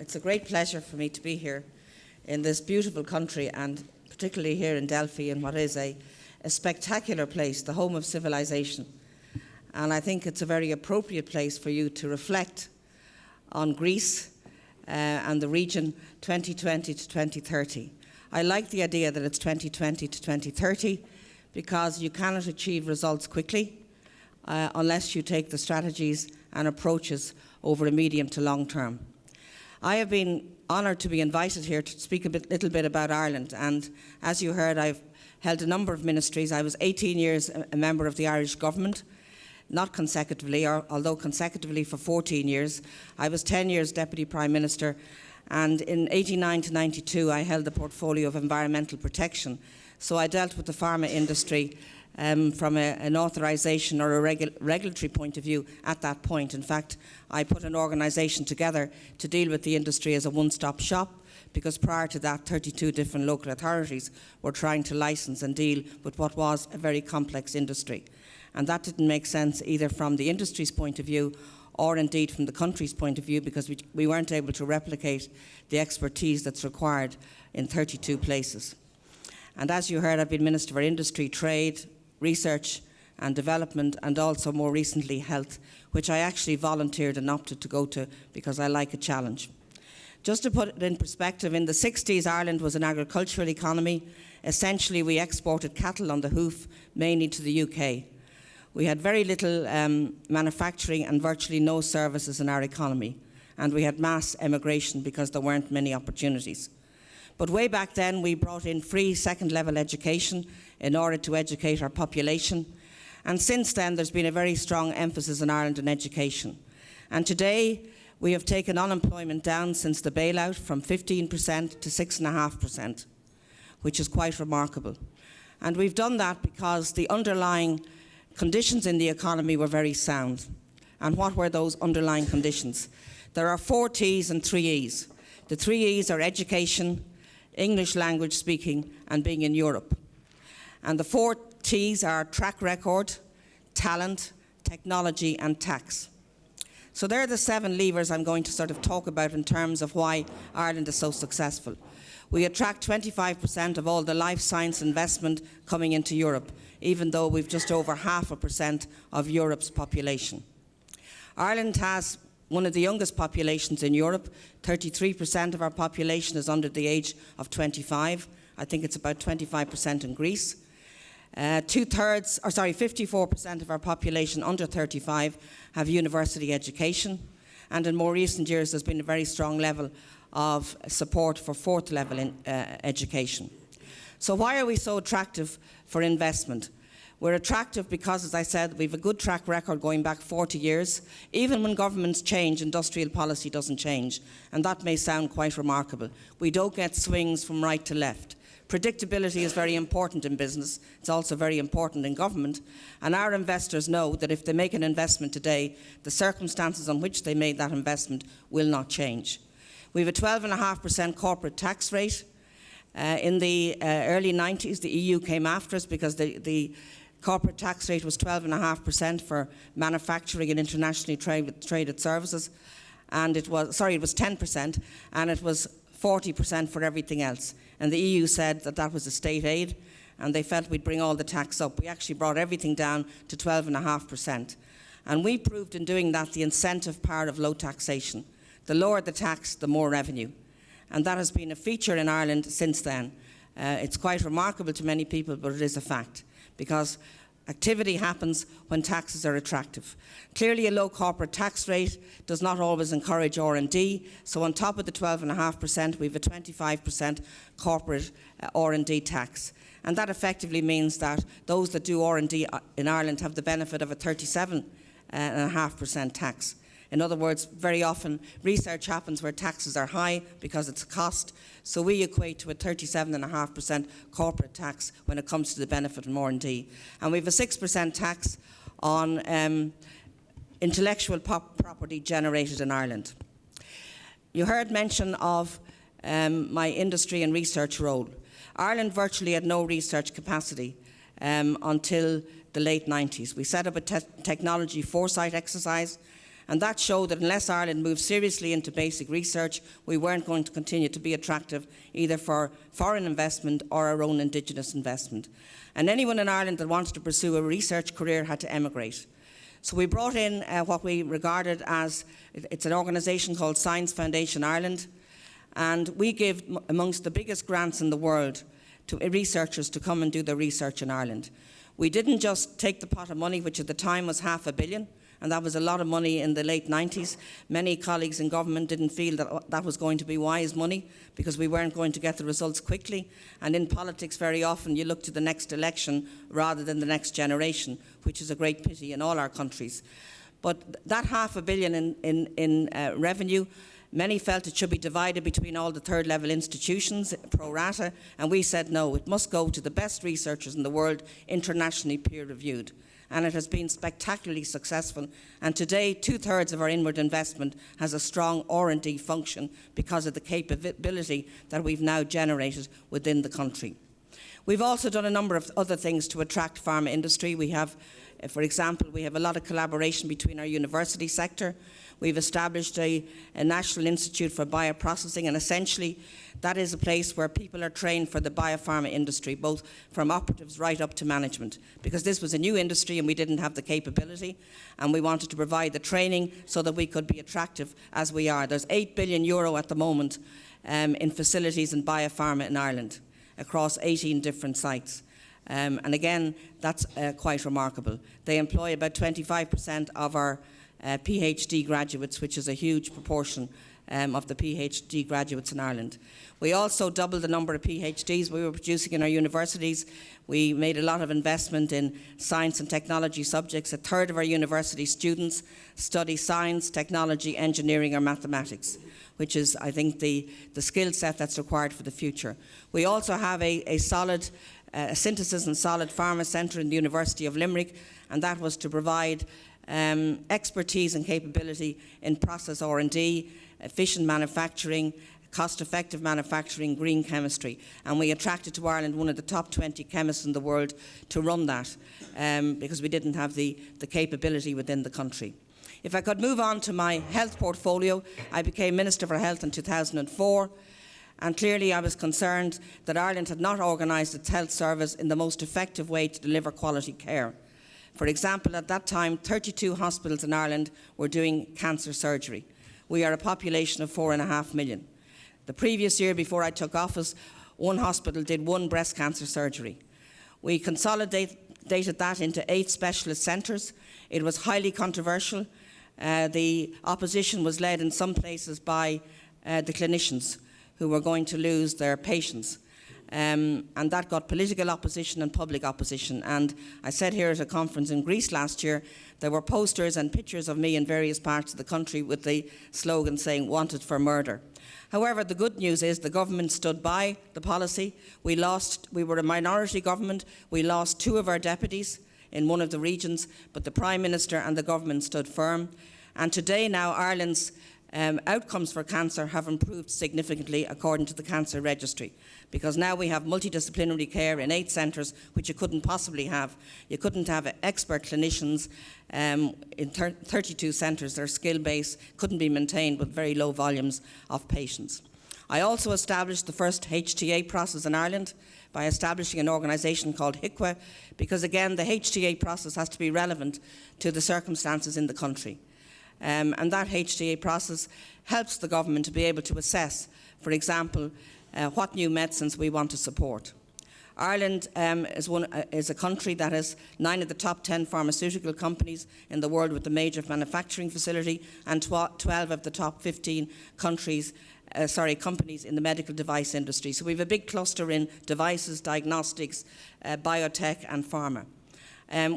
It's a great pleasure for me to be here in this beautiful country, and particularly here in Delphi, in what is a spectacular place, the home of civilization. And I think it's a very appropriate place for you to reflect on Greece and the region 2020 to 2030. I like the idea that it's 2020 to 2030 because you cannot achieve results quickly unless you take the strategies and approaches over a medium to long term. I have been honoured to be invited here to speak a little bit about Ireland, and as you heard, I've held a number of ministries. I was 18 years a member of the Irish government, not consecutively, although consecutively for 14 years. I was 10 years Deputy Prime Minister, and in 89 to 92 I held the portfolio of environmental protection. So I dealt with the pharma industry from an authorisation or a regulatory point of view at that point. In fact, I put an organisation together to deal with the industry as a one-stop shop, because prior to that 32 different local authorities were trying to licence and deal with what was a very complex industry. And that didn't make sense either from the industry's point of view or indeed from the country's point of view, because we weren't able to replicate the expertise that's required in 32 places. And as you heard, I've been Minister for Industry, Trade, Research and Development, and also more recently Health, which I actually volunteered and opted to go to because I like a challenge. Just to put it in perspective, in the 60s Ireland was an agricultural economy. Essentially we exported cattle on the hoof, mainly to the UK. We had very little manufacturing and virtually no services in our economy, and we had mass emigration because there weren't many opportunities. But way back then we brought in free second-level education in order to educate our population. And since then there's been a very strong emphasis in Ireland on education. And today we have taken unemployment down since the bailout from 15% to 6.5%, which is quite remarkable. And we've done that because the underlying conditions in the economy were very sound. And what were those underlying conditions? There are 4 T's and 3 E's. The 3 E's are education, English language speaking, and being in Europe. And the 4 T's are track record, talent, technology and tax. So there are the 7 levers I'm going to sort of talk about in terms of why Ireland is so successful. We attract 25% of all the life science investment coming into Europe, even though we've just over 0.5% of Europe's population. Ireland has one of the youngest populations in Europe. 33% of our population is under the age of 25. I think it's about 25% in Greece. 54% of our population under 35 have university education. And in more recent years, there's been a very strong level of support for 4th level education. So why are we so attractive for investment? We're attractive because, as I said, we have a good track record going back 40 years. Even when governments change, industrial policy doesn't change. And that may sound quite remarkable. We don't get swings from right to left. Predictability is very important in business. It's also very important in government. And our investors know that if they make an investment today, the circumstances on which they made that investment will not change. We have a 12.5% corporate tax rate. In the early 90s, the EU came after us because the corporate tax rate was 12.5% for manufacturing and internationally traded services, and it was 10%, and it was 40% for everything else. And the EU said that that was a state aid, and they felt we'd bring all the tax up. We actually brought everything down to 12.5%. And we proved in doing that the incentive part of low taxation. The lower the tax, the more revenue. And that has been a feature in Ireland since then. It's quite remarkable to many people, but it is a fact, because activity happens when taxes are attractive. Clearly, a low corporate tax rate does not always encourage R&D, so on top of the 12.5%, we have a 25% corporate R&D tax. And that effectively means that those that do R&D in Ireland have the benefit of a 37.5% tax. In other words, very often research happens where taxes are high because it's a cost, so we equate to a 37.5% corporate tax when it comes to the benefit of R&D. And we have a 6% tax on intellectual property generated in Ireland. You heard mention of my industry and research role. Ireland virtually had no research capacity until the late 90s. We set up a technology foresight exercise, And that showed that unless Ireland moved seriously into basic research, we weren't going to continue to be attractive either for foreign investment or our own indigenous investment. And anyone in Ireland that wanted to pursue a research career had to emigrate. So we brought in what we regarded as, it's an organisation called Science Foundation Ireland, and we give amongst the biggest grants in the world to researchers to come and do their research in Ireland. We didn't just take the pot of money, which at the time was $500 million, and that was a lot of money in the late 90s. Many colleagues in government didn't feel that that was going to be wise money because we weren't going to get the results quickly. And in politics, very often you look to the next election rather than the next generation, which is a great pity in all our countries. But that $500 million in revenue, many felt it should be divided between all the third-level institutions, pro rata, and we said no, it must go to the best researchers in the world, internationally peer-reviewed. And it has been spectacularly successful. And today, 2/3 of our inward investment has a strong R&D function because of the capability that we've now generated within the country. We've also done a number of other things to attract pharma industry. We have, for example, we have a lot of collaboration between our university sector. We've established a National Institute for Bioprocessing, and essentially that is a place where people are trained for the biopharma industry, both from operatives right up to management, because this was a new industry and we didn't have the capability, and we wanted to provide the training so that we could be attractive as we are. There's €8 billion at the moment in facilities in biopharma in Ireland across 18 different sites. And again, that's quite remarkable. They employ about 25% of our PhD graduates, which is a huge proportion of the PhD graduates in Ireland. We also doubled the number of PhDs we were producing in our universities. We made a lot of investment in science and technology subjects. 1/3 of our university students study science, technology, engineering or mathematics, which is, I think, the skill set that's required for the future. We also have a solid synthesis and solid pharma centre in the University of Limerick, and that was to provide expertise and capability in process R&D, efficient manufacturing, cost-effective manufacturing, green chemistry. And we attracted to Ireland one of the top 20 chemists in the world to run that because we didn't have the capability within the country. If I could move on to my health portfolio, I became Minister for Health in 2004. And clearly I was concerned that Ireland had not organised its health service in the most effective way to deliver quality care. For example, at that time, 32 hospitals in Ireland were doing cancer surgery. We are a population of 4.5 million. The previous year, before I took office, one hospital did 1 breast cancer surgery. We consolidated that into 8 specialist centres. It was highly controversial. The opposition was led in some places by the clinicians who were going to lose their patients. And that got political opposition and public opposition. And I said here at a conference in Greece last year, there were posters and pictures of me in various parts of the country with the slogan saying, "Wanted for murder." However, the good news is the government stood by the policy. We were a minority government. We lost 2 of our deputies in one of the regions, but the Prime Minister and the government stood firm. And today now Ireland's outcomes for cancer have improved significantly according to the Cancer Registry, because now we have multidisciplinary care in 8 centres, which you couldn't possibly have. You couldn't have expert clinicians in 32 centres. Their skill base couldn't be maintained with very low volumes of patients. I also established the first HTA process in Ireland by establishing an organisation called HICWA, because again the HTA process has to be relevant to the circumstances in the country. And that HTA process helps the government to be able to assess, for example, what new medicines we want to support. Ireland is a country that has 9 of the top 10 pharmaceutical companies in the world with a major manufacturing facility, and 12 of the top 15 companies in the medical device industry. So we have a big cluster in devices, diagnostics, biotech and pharma.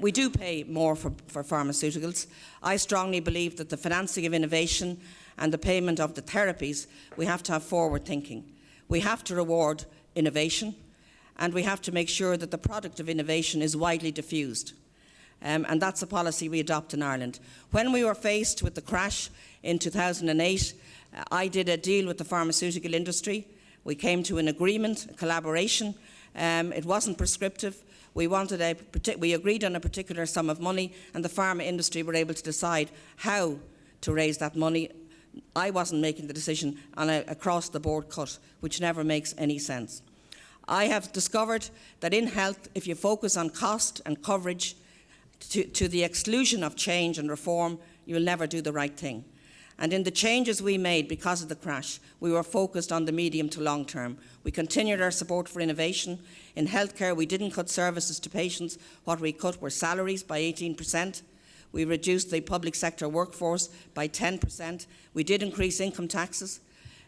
We do pay more for pharmaceuticals. I strongly believe that the financing of innovation and the payment of the therapies, we have to have forward thinking. We have to reward innovation, and we have to make sure that the product of innovation is widely diffused. And that's a policy we adopt in Ireland. When we were faced with the crash in 2008, I did a deal with the pharmaceutical industry. We came to an agreement, a collaboration. It wasn't prescriptive. We agreed on a particular sum of money, and the pharma industry were able to decide how to raise that money. I wasn't making the decision on an across-the-board cut, which never makes any sense. I have discovered that in health, if you focus on cost and coverage to the exclusion of change and reform, you'll never do the right thing. And in the changes we made because of the crash, we were focused on the medium to long term. We continued our support for innovation. In healthcare, we didn't cut services to patients. What we cut were salaries by 18%. We reduced the public sector workforce by 10%. We did increase income taxes,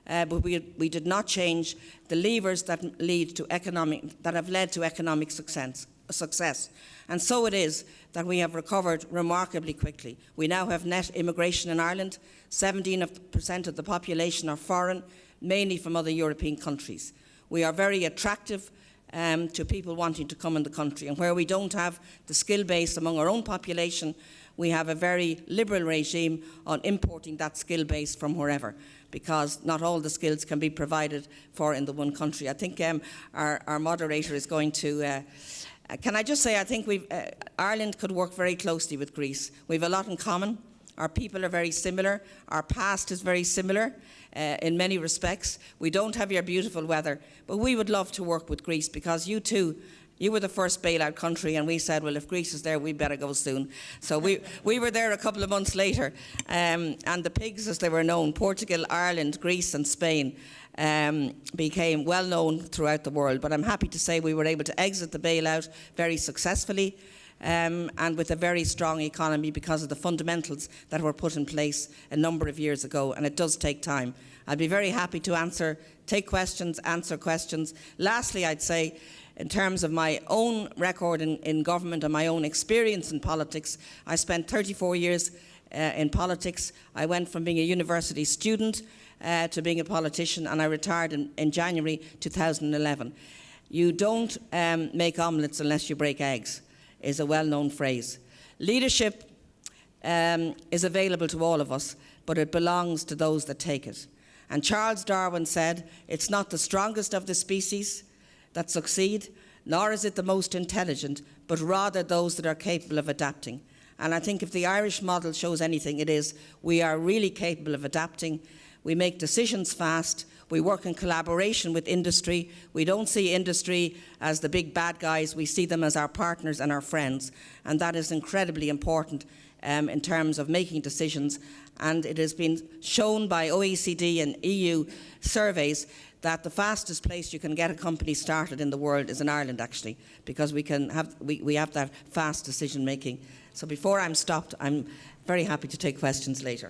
but we did not change the levers that have led to economic success. And so it is that we have recovered remarkably quickly. We now have net immigration in Ireland. 17% of the population are foreign, mainly from other European countries. We are very attractive to people wanting to come in the country. And where we don't have the skill base among our own population, we have a very liberal regime on importing that skill base from wherever, because not all the skills can be provided for in the one country. I think our moderator is going to... can I just say, I think Ireland could work very closely with Greece. We have a lot in common. Our people are very similar. Our past is very similar in many respects. We don't have your beautiful weather, but we would love to work with Greece, because you too, you were the first bailout country, and we said, well, if Greece is there, we better go soon. So we were there a couple of months later, and the pigs, as they were known, Portugal, Ireland, Greece and Spain, became well known throughout the world. But I'm happy to say we were able to exit the bailout very successfully, and with a very strong economy because of the fundamentals that were put in place a number of years ago, and it does take time. I'd be very happy to take questions, answer questions. Lastly, I'd say, in terms of my own record in government and my own experience in politics, I spent 34 years in politics. I went from being a university student to being a politician, and I retired in January 2011. You don't make omelettes unless you break eggs, is a well-known phrase. Leadership is available to all of us, but it belongs to those that take it. And Charles Darwin said, it's not the strongest of the species that succeed, nor is it the most intelligent, but rather those that are capable of adapting. And I think if the Irish model shows anything, it is we are really capable of adapting. We make decisions fast. We work in collaboration with industry. We don't see industry as the big bad guys. We see them as our partners and our friends. And that is incredibly important in terms of making decisions. And it has been shown by OECD and EU surveys that the fastest place you can get a company started in the world is in Ireland, actually, because we have that fast decision making. So before I'm stopped, I'm very happy to take questions later.